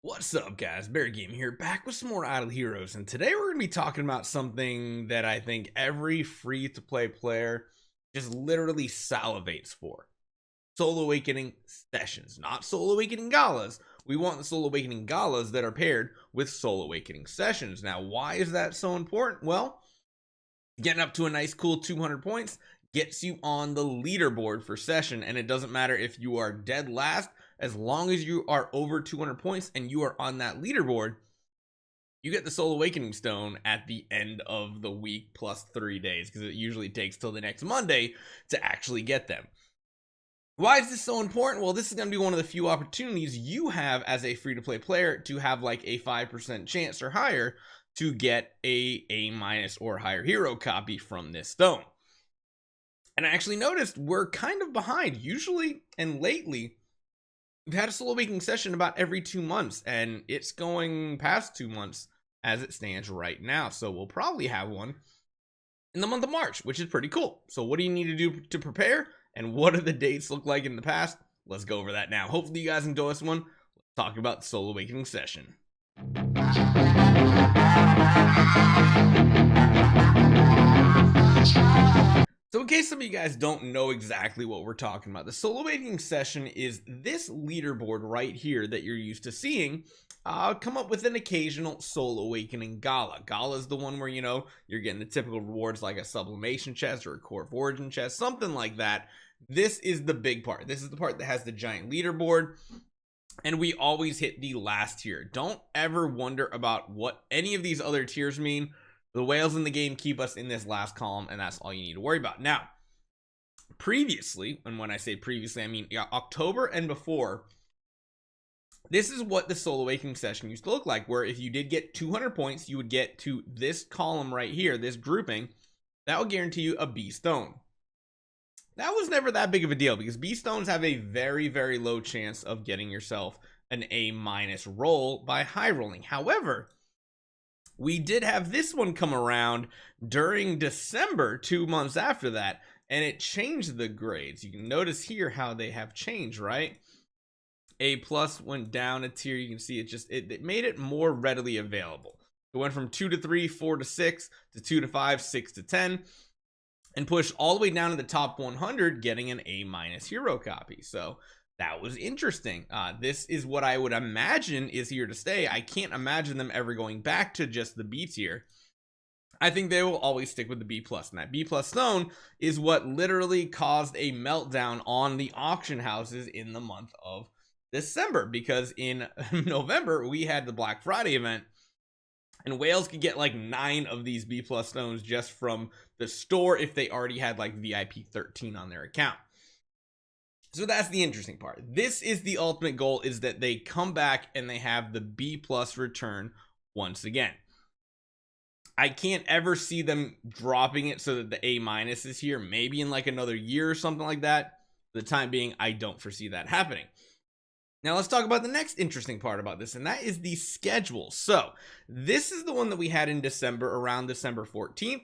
What's up, guys? Bear Game here, back with some more Idle Heroes, and today we're going to be talking about something that I think every free-to-play player just literally salivates for. Soul Awakening sessions, not Soul Awakening galas. We want the Soul Awakening galas that are paired with Soul Awakening sessions. Now, why is that so important? Well, getting up to a nice cool 200 points gets you on the leaderboard for session, and it doesn't matter if you are dead last. As long as you are over 200 points and you are on that leaderboard, you get the Soul Awakening Stone at the end of the week plus 3 days, because it usually takes till the next Monday to actually get them. Why is this so important? Well, this is going to be one of the few opportunities you have as a free-to-play player to have like a 5% chance or higher to get a A- or higher hero copy from this stone. And I actually noticed we're kind of behind. Usually and lately, we've had a Soul Awakening session about every 2 months, and it's going past 2 months as it stands right now. So we'll probably have one in the month of March, which is pretty cool. So what do you need to do to prepare? And what do the dates look like in the past? Let's go over that now. Hopefully you guys enjoy this one. Let's talk about the Soul Awakening session. So in case some of you guys don't know exactly what we're talking about, the Soul Awakening session is this leaderboard right here that you're used to seeing come up with an occasional Soul Awakening gala. Gala is the one where, you're getting the typical rewards like a sublimation chest or a core of origin chest, something like that. This is the big part. This is the part that has the giant leaderboard, and we always hit the last tier. Don't ever wonder about what any of these other tiers mean. The whales in the game keep us in this last column, and that's all you need to worry about. Now, previously, and when I say previously, I mean October and before, this is what the Soul Awakening session used to look like, where if you did get 200 points, you would get to this column right here, this grouping, that would guarantee you a B stone. That was never that big of a deal because B stones have a very, very low chance of getting yourself an A- roll by high rolling. However, we did have this one come around during December, 2 months after that, and it changed the grades. You can notice here how they have changed, right? A+ went down a tier. You can see it made it more readily available. It went from 2 to 3, 4 to 6, to 2 to 5, 6 to 10, and pushed all the way down to the top 100, getting an A- hero copy. So that was interesting. This is what I would imagine is here to stay. I can't imagine them ever going back to just the B tier. I think they will always stick with the B+, and that B+ stone is what literally caused a meltdown on the auction houses in the month of December, because in November we had the Black Friday event, and whales could get like 9 of these B+ stones just from the store if they already had like VIP 13 on their account. So that's the interesting part. This is the ultimate goal, is that they come back and they have the B+ return once again. I can't ever see them dropping it so that the A- is here, maybe in like another year or something like that. For the time being, I don't foresee that happening. Now let's talk about the next interesting part about this, and that is the schedule. So this is the one that we had in December, around December 14th.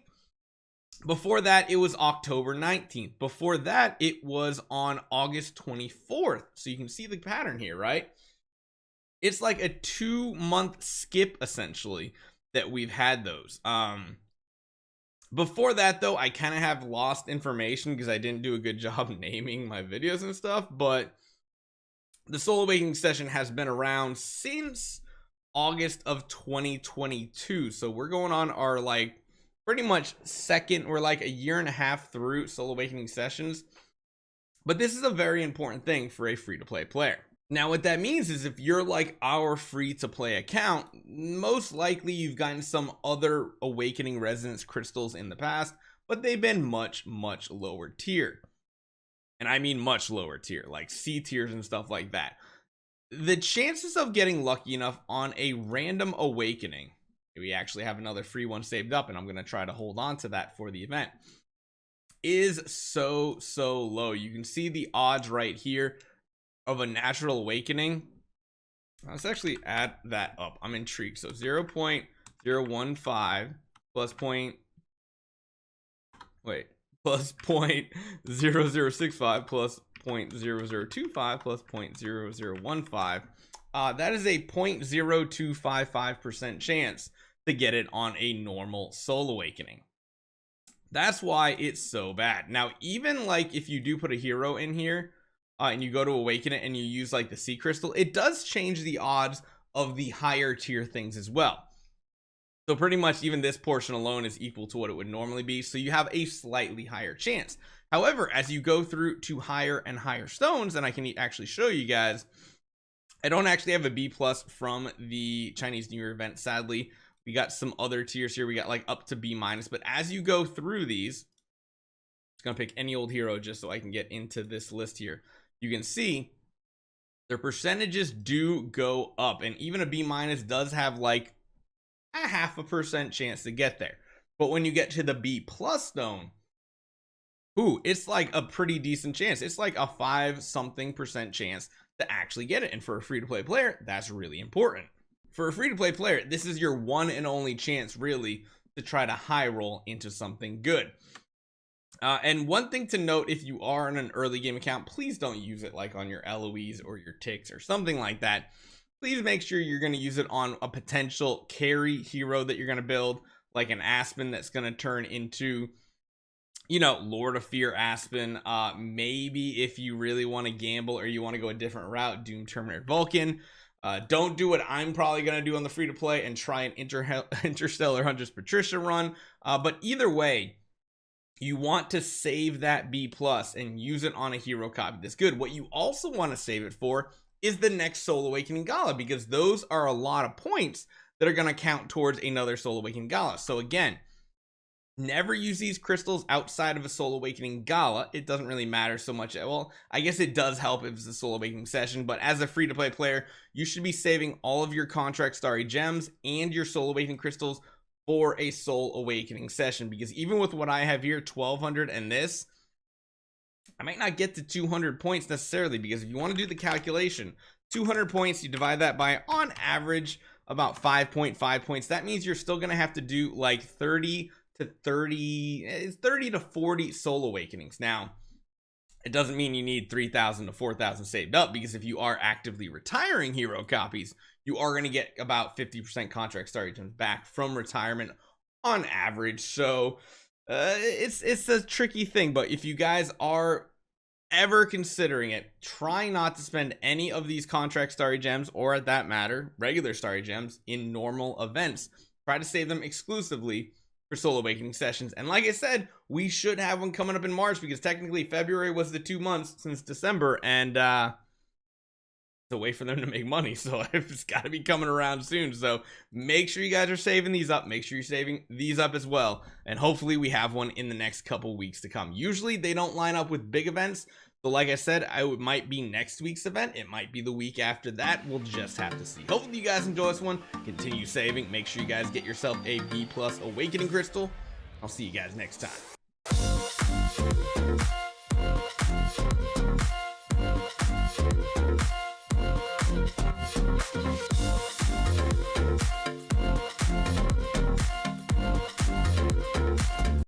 Before that, it was October 19th. Before that, it was on August 24th. So you can see the pattern here, right? It's like a 2-month skip, essentially, that we've had those. Before that, though, I kind of have lost information because I didn't do a good job naming my videos and stuff, but the Soul Awakening session has been around since August of 2022. So we're going on our pretty much we're like a year and a half through Soul Awakening sessions. But this is a very important thing for a free-to-play player. Now what that means is if you're like our free-to-play account, most likely you've gotten some other Awakening Resonance crystals in the past, but they've been much, much lower tier. And I mean much lower tier, like C tiers and stuff like that. The chances of getting lucky enough on a random Awakening, we actually have another free one saved up, and I'm going to try to hold on to that for the event, is so low. You can see the odds right here of a natural Awakening. Let's actually add that up. I'm intrigued. So 0.015 plus plus 0.0065 plus 0.0025 plus 0.0015 that is a 0.0255% chance to get it on a normal Soul Awakening. That's why it's so bad. Now, even like if you do put a hero in here and you go to awaken it and you use like the sea crystal, it does change the odds of the higher tier things as well. So pretty much even this portion alone is equal to what it would normally be. So you have a slightly higher chance. However, as you go through to higher and higher stones, and I can actually show you guys, I don't actually have a B+ from the Chinese New Year event, sadly. We got some other tiers here. We got like up to B-, but as you go through these, I'm gonna pick any old hero just so I can get into this list here. You can see their percentages do go up, and even a B- does have like a 0.5% chance to get there. But when you get to the B+ stone, ooh, it's like a pretty decent chance. It's like a 5-something% chance to actually get it. And for a free-to-play player, that's really important. For a free-to-play player, this is your one and only chance really to try to high roll into something good. And one thing to note, if you are on an early game account, please don't use it like on your LOEs or your ticks or something like that. Please make sure you're going to use it on a potential carry hero that you're going to build, like an Aspen that's going to turn into, you know, Lord of Fear Aspen. Maybe if you really want to gamble or you want to go a different route, Doom Terminator Vulcan. Don't do what I'm probably going to do on the free to play and try an Interstellar Huntress Patricia run. But either way, you want to save that B+ and use it on a hero copy that's good. What you also want to save it for is the next Soul Awakening Gala, because those are a lot of points that are going to count towards another Soul Awakening Gala. So again, never use these crystals outside of a Soul Awakening Gala. It doesn't really matter so much. Well, I guess it does help if it's a Soul Awakening session, but as a free-to-play player, you should be saving all of your Contract Starry Gems and your Soul Awakening crystals for a Soul Awakening session, because even with what I have here, 1200 and this, I might not get to 200 points necessarily, because if you want to do the calculation, 200 points, you divide that by, on average, about 5.5 points. That means you're still going to have to do like 30 to 40 Soul Awakenings. Now, it doesn't mean you need 3,000 to 4,000 saved up, because if you are actively retiring hero copies, you are going to get about 50% Contract Starry Gems back from retirement on average. So it's a tricky thing, but if you guys are ever considering it, try not to spend any of these Contract Starry Gems, or at that matter, regular Starry Gems, in normal events. Try to save them exclusively for Soul Awakening sessions. And like I said, we should have one coming up in March, because technically February was the 2 months since December, and it's a way for them to make money, so it's got to be coming around soon. So make sure you guys are saving these up. Make sure you're saving these up as well, and hopefully we have one in the next couple weeks to come. Usually they don't line up with big events, so like I said, it might be next week's event, it might be the week after that. We'll just have to see. Hopefully you guys enjoy this one. Continue saving. Make sure you guys get yourself a B+ Awakening Crystal. I'll see you guys next time.